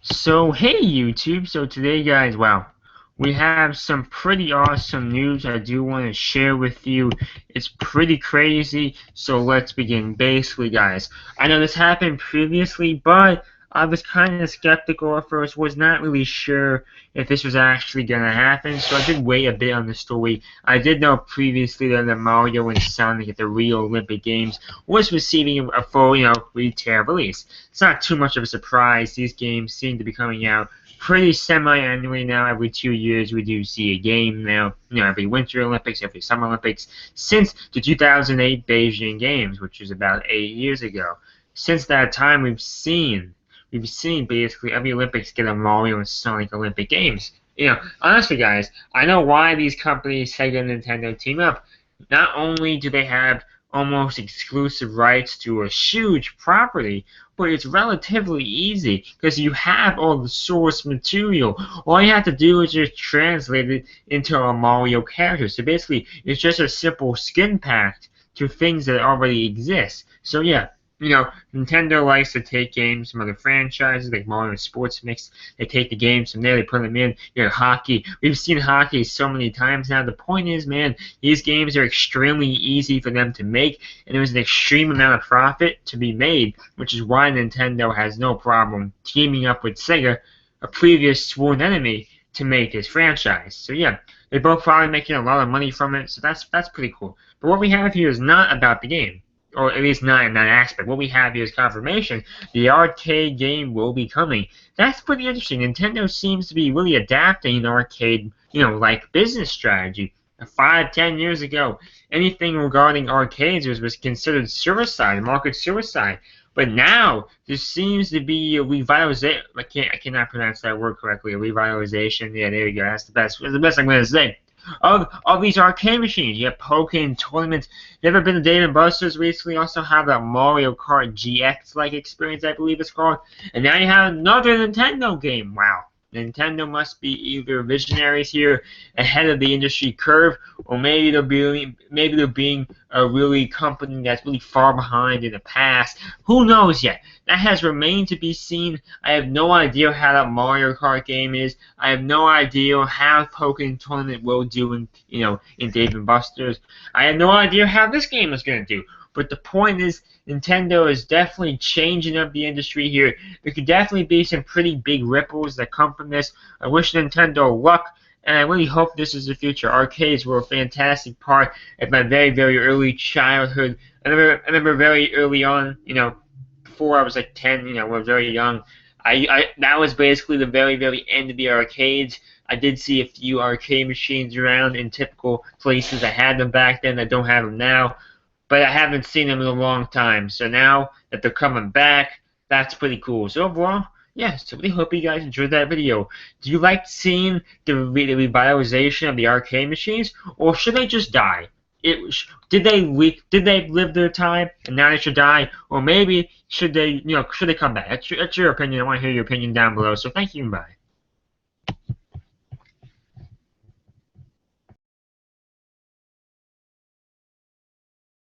So hey YouTube, so today guys, wow, we have some pretty awesome news I do want to share with you. It's pretty crazy, so let's begin. Basically guys, I know this happened previously, but I was kind of skeptical at first, was not really sure if this was actually going to happen, so I did wait a bit on the story. I did know previously that the Mario and Sonic at the Rio Olympic Games was receiving a full, retail release. It's not too much of a surprise. These games seem to be coming out pretty semi-annually now. Every 2 years we do see a game now. Every Winter Olympics, every Summer Olympics, since the 2008 Beijing Games, which was about 8 years ago. Since that time, we've seen basically every Olympics get a Mario and Sonic Olympic Games. Honestly, guys, I know why these companies, Sega and Nintendo, team up. Not only do they have almost exclusive rights to a huge property, but it's relatively easy because you have all the source material. All you have to do is just translate it into a Mario character. So basically, it's just a simple skin pack to things that already exist. So yeah, Nintendo likes to take games from other franchises like Mario Sports Mix. They take the games from there, they put them in. Hockey. We've seen hockey so many times now. The point is, man, these games are extremely easy for them to make, and there's an extreme amount of profit to be made, which is why Nintendo has no problem teaming up with Sega, a previous sworn enemy, to make this franchise. So yeah, they're both probably making a lot of money from it, so that's pretty cool. But what we have here is not about the game, or at least not in that aspect. What we have here is confirmation. The arcade game will be coming. That's pretty interesting. Nintendo seems to be really adapting an arcade, like business strategy. 5-10 years ago, anything regarding arcades was considered suicide, market suicide. But now there seems to be a revitalization. I cannot pronounce that word correctly. A revitalization. Yeah, there you go. That's the best. That's the best I'm gonna say. Of these arcade machines. You have Pokken Tournament. Never been to Dave & Buster's recently. Also have that Mario Kart GX-like experience, I believe it's called. And now you have another Nintendo game. Wow. Nintendo must be either visionaries here, ahead of the industry curve, or maybe they're being a really company that's really far behind in the past. Who knows yet? That has remained to be seen. I have no idea how that Mario Kart game is. I have no idea how Pokken Tournament will do in Dave & Buster's. I have no idea how this game is going to do. But the point is, Nintendo is definitely changing up the industry here. There could definitely be some pretty big ripples that come from this. I wish Nintendo luck, and I really hope this is the future. Arcades were a fantastic part of my very, very early childhood. I remember very early on, before I was like 10, I was very young. That was basically the very, very end of the arcades. I did see a few arcade machines around in typical places that had them back then that don't have them now. But I haven't seen them in a long time. So now that they're coming back, that's pretty cool. So overall, yeah, so really hope you guys enjoyed that video. Do you like seeing the revitalization of the arcade machines, or should they just die? Did they live their time and now they should die, or maybe should they come back? That's your opinion. I want to hear your opinion down below. So thank you and bye.